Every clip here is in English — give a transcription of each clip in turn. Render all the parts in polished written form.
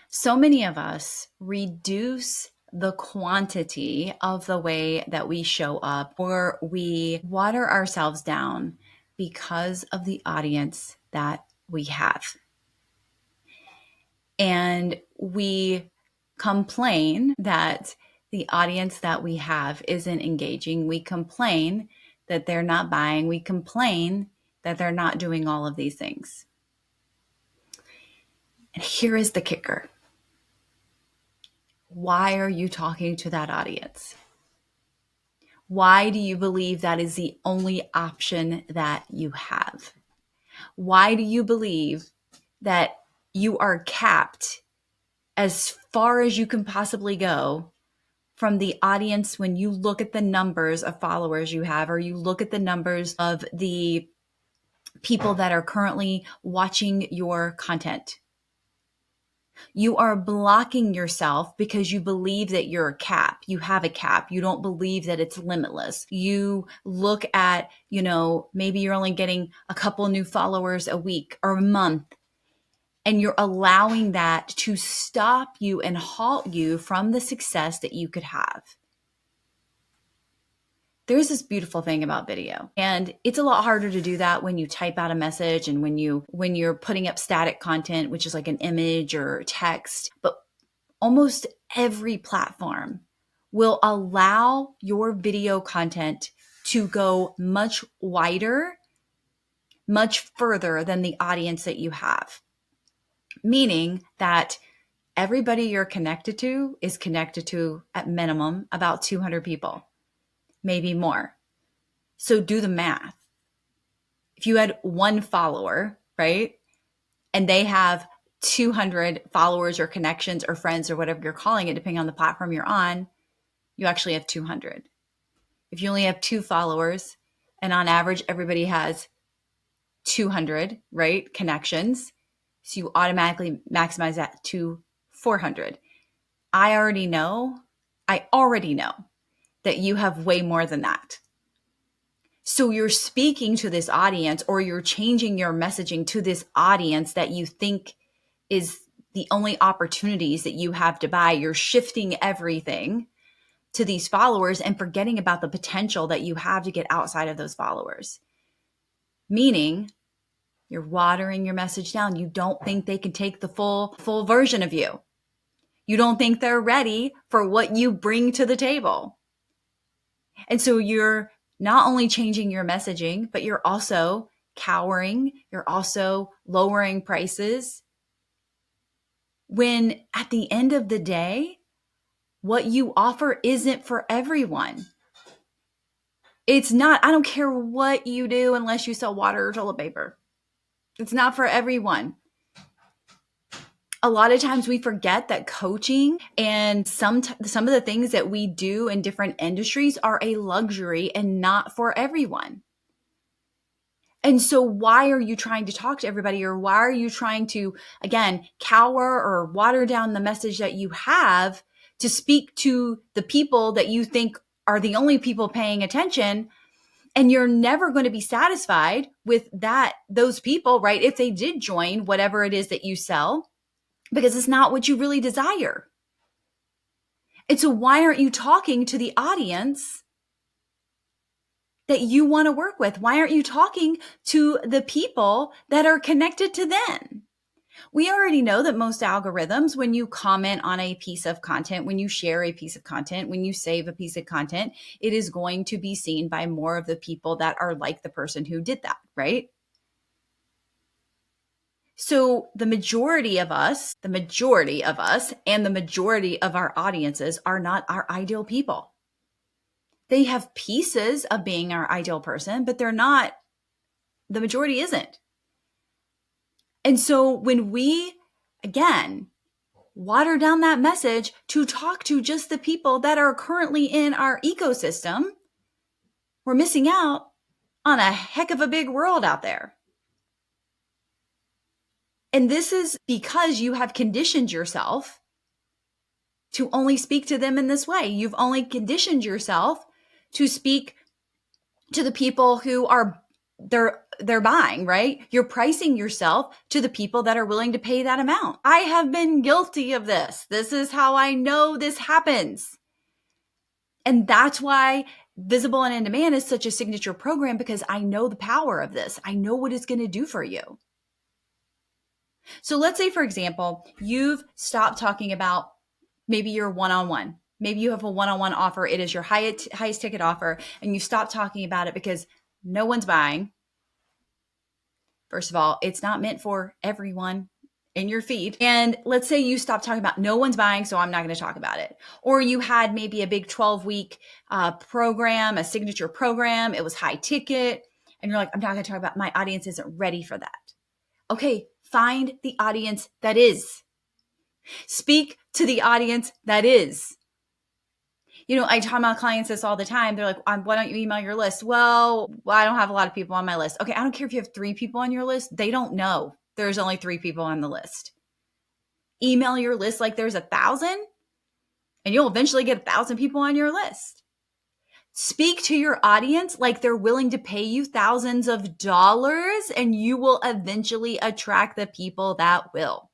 So many of us reduce the quantity of the way that we show up, or we water ourselves down because of the audience that we have. And we complain that the audience that we have isn't engaging. We complain that they're not buying. We complain that they're not doing all of these things. And here is the kicker. Why are you talking to that audience? Why do you believe that is the only option that you have? Why do you believe that you are capped as far as you can possibly go from the audience when you look at the numbers of followers you have, or you look at the numbers of the people that are currently watching your content? You are blocking yourself because you believe that you're a cap. You have a cap. You don't believe that it's limitless. You look at, maybe you're only getting a couple new followers a week or a month, and you're allowing that to stop you and halt you from the success that you could have. There's this beautiful thing about video, and it's a lot harder to do that when you type out a message and when you're putting up static content, which is like an image or text. But almost every platform will allow your video content to go much wider, much further than the audience that you have. Meaning that everybody you're connected to is connected to, at minimum, about 200 people. Maybe more. So do the math. If you had one follower, right, and they have 200 followers or connections or friends or whatever you're calling it, depending on the platform you're on, you actually have 200. If you only have 2 followers, and on average everybody has 200, right, connections, so you automatically maximize that to 400. I already know that you have way more than that. So you're speaking to this audience, or you're changing your messaging to this audience that you think is the only opportunities that you have to buy. You're shifting everything to these followers and forgetting about the potential that you have to get outside of those followers. Meaning you're watering your message down. You don't think they can take the full version of you. You don't think they're ready for what you bring to the table. And so you're not only changing your messaging, but you're also cowering. You're also lowering prices. When at the end of the day, what you offer isn't for everyone. It's not. I don't care what you do unless you sell water or toilet paper. It's not for everyone. A lot of times we forget that coaching and some of the things that we do in different industries are a luxury and not for everyone. And so why are you trying to talk to everybody, or why are you trying to, again, cower or water down the message that you have to speak to the people that you think are the only people paying attention? And you're never going to be satisfied with those people, right? If they did join whatever it is that you sell, because it's not what you really desire. And so why aren't you talking to the audience that you want to work with? Why aren't you talking to the people that are connected to them? We already know that most algorithms, when you comment on a piece of content, when you share a piece of content, when you save a piece of content, it is going to be seen by more of the people that are like the person who did that, right? So the majority of us and the majority of our audiences are not our ideal people. They have pieces of being our ideal person, but the majority isn't. And so when we, again, water down that message to talk to just the people that are currently in our ecosystem, we're missing out on a heck of a big world out there. And this is because you have conditioned yourself to only speak to them in this way. You've only conditioned yourself to speak to the people who are they're buying, right? You're pricing yourself to the people that are willing to pay that amount. I have been guilty of this. This is how I know this happens. And that's why Visible and In Demand is such a signature program, because I know the power of this. I know what it's going to do for you. So let's say, for example, you've stopped talking about maybe your one-on-one. Maybe you have a one-on-one offer. It is your highest ticket offer, and you stop talking about it because no one's buying. First of all, it's not meant for everyone in your feed. And let's say you stop talking about no one's buying, so I'm not going to talk about it. Or you had maybe a big 12-week program, a signature program. It was high ticket. And you're like, I'm not going to talk about, my audience isn't ready for that. Okay, find the audience that is. Speak to the audience that is. You know, I tell my clients this all the time. They're like, why don't you email your list? Well, I don't have a lot of people on my list. Okay, I don't care if you have 3 people on your list. They don't know there's only 3 people on the list. Email your list like there's 1,000, and you'll eventually get 1,000 people on your list. Speak to your audience like they're willing to pay you thousands of dollars, and you will eventually attract the people that will.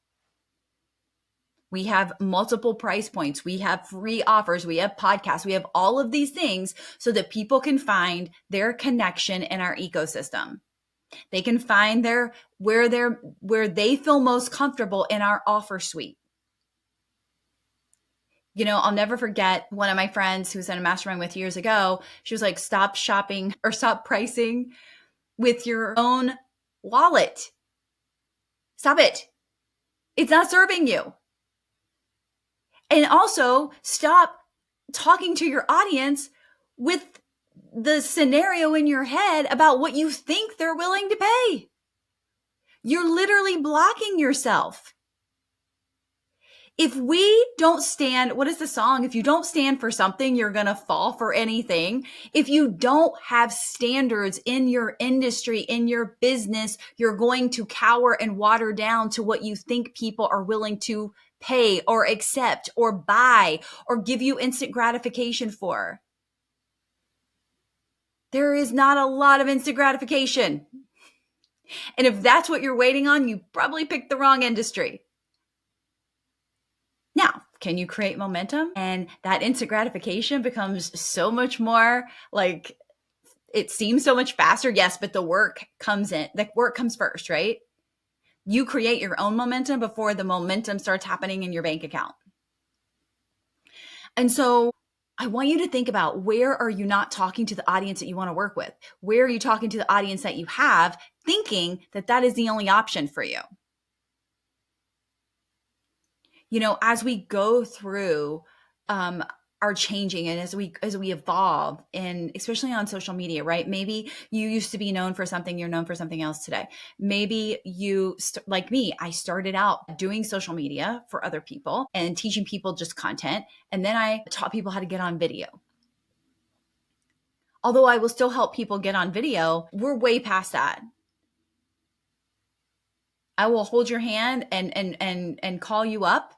We have multiple price points. We have free offers. We have podcasts. We have all of these things so that people can find their connection in our ecosystem. They can find where they feel most comfortable in our offer suite. You know, I'll never forget one of my friends who was in a mastermind with years ago. She was like, stop shopping or stop pricing with your own wallet. Stop it. It's not serving you. And also stop talking to your audience with the scenario in your head about what you think they're willing to pay. You're literally blocking yourself. If we don't stand, what is the song? If you don't stand for something, you're going to fall for anything. If you don't have standards in your industry, in your business, you're going to cower and water down to what you think people are willing to pay or accept or buy or give you instant gratification for. There is not a lot of instant gratification. And if that's what you're waiting on, you probably picked the wrong industry. Now, can you create momentum? And that instant gratification becomes so much more like, it seems so much faster. Yes, but the work comes in. The work comes first, right? You create your own momentum before the momentum starts happening in your bank account. And so I want you to think about, where are you not talking to the audience that you want to work with? Where are you talking to the audience that you have, thinking that that is the only option for you? You know, as we go through our changing, and as we evolve, and especially on social media, right? Maybe you used to be known for something, you're known for something else today. Maybe you, like me, I started out doing social media for other people and teaching people just content. And then I taught people how to get on video. Although I will still help people get on video, we're way past that. I will hold your hand and call you up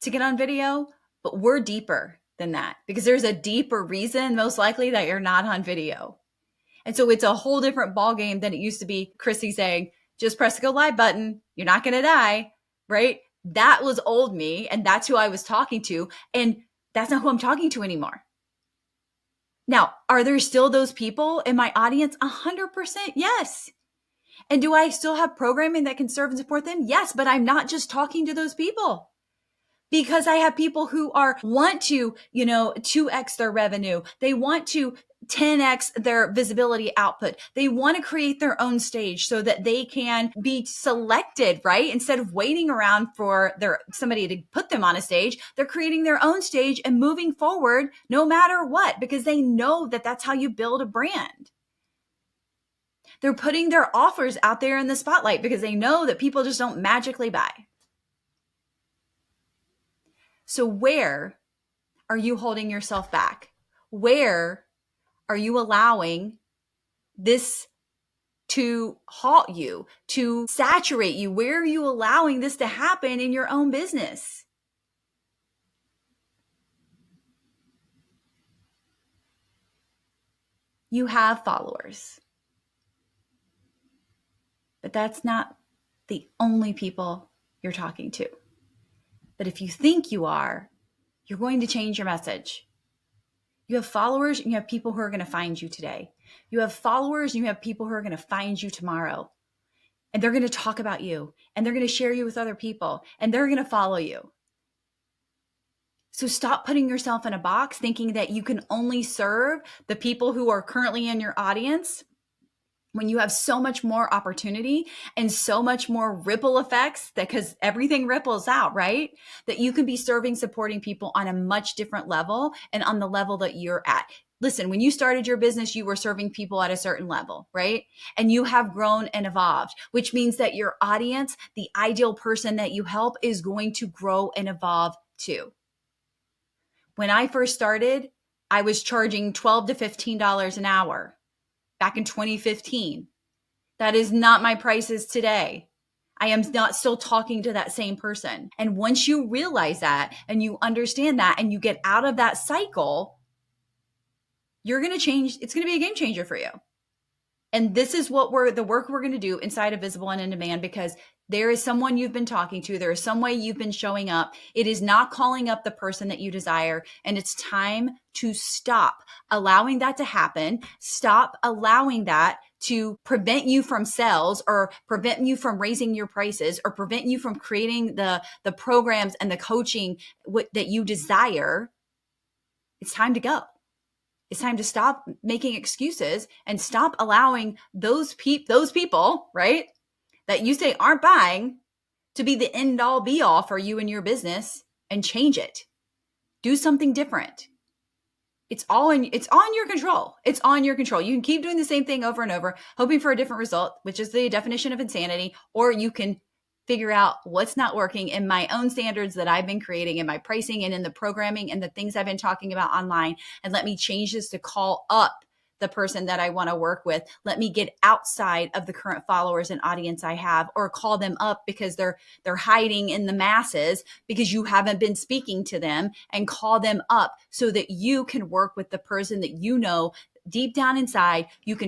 to get on video, but we're deeper than that, because there's a deeper reason, most likely, that you're not on video. And so it's a whole different ballgame than it used to be. Chrissy saying, just press the go live button. You're not going to die, right? That was old me, and that's who I was talking to. And that's not who I'm talking to anymore. Now, are there still those people in my audience? 100% yes. And do I still have programming that can serve and support them? Yes, but I'm not just talking to those people. Because I have people who want to, 2x their revenue. They want to 10x their visibility output. They want to create their own stage so that they can be selected, right? Instead of waiting around for somebody to put them on a stage, they're creating their own stage and moving forward no matter what, because they know that that's how you build a brand. They're putting their offers out there in the spotlight because they know that people just don't magically buy. So where are you holding yourself back? Where are you allowing this to halt you, to saturate you? Where are you allowing this to happen in your own business? You have followers. But that's not the only people you're talking to. But if you think you are, you're going to change your message. You have followers and you have people who are going to find you today. You have followers and you have people who are going to find you tomorrow. And they're going to talk about you and they're going to share you with other people and they're going to follow you. So stop putting yourself in a box thinking that you can only serve the people who are currently in your audience when you have so much more opportunity and so much more ripple effects, that because everything ripples out, right? That you can be serving, supporting people on a much different level and on the level that you're at. Listen, when you started your business, you were serving people at a certain level, right? And you have grown and evolved, which means that your audience, the ideal person that you help, is going to grow and evolve too. When I first started, I was charging $12 to $15 an hour back in 2015. That is not my prices today. I am not still talking to that same person. And once you realize that and you understand that and you get out of that cycle, you're going to change. It's going to be a game changer for you. And this is what the work we're going to do inside of Visible and In Demand, because there is someone you've been talking to. There is some way you've been showing up. It is not calling up the person that you desire. And it's time to stop allowing that to happen. Stop allowing that to prevent you from sales or prevent you from raising your prices or prevent you from creating the programs and the coaching that you desire. It's time to go. It's time to stop making excuses and stop allowing those people, right, that you say aren't buying, to be the end all be all for you and your business, and change it. Do something different. It's on your control. It's on your control. You can keep doing the same thing over and over, hoping for a different result, which is the definition of insanity, or you can figure out what's not working in my own standards that I've been creating in my pricing and in the programming and the things I've been talking about online. And let me change this to call up the person that I want to work with. Let me get outside of the current followers and audience I have, or call them up because they're hiding in the masses because you haven't been speaking to them, and call them up so that you can work with the person that you know deep down inside you can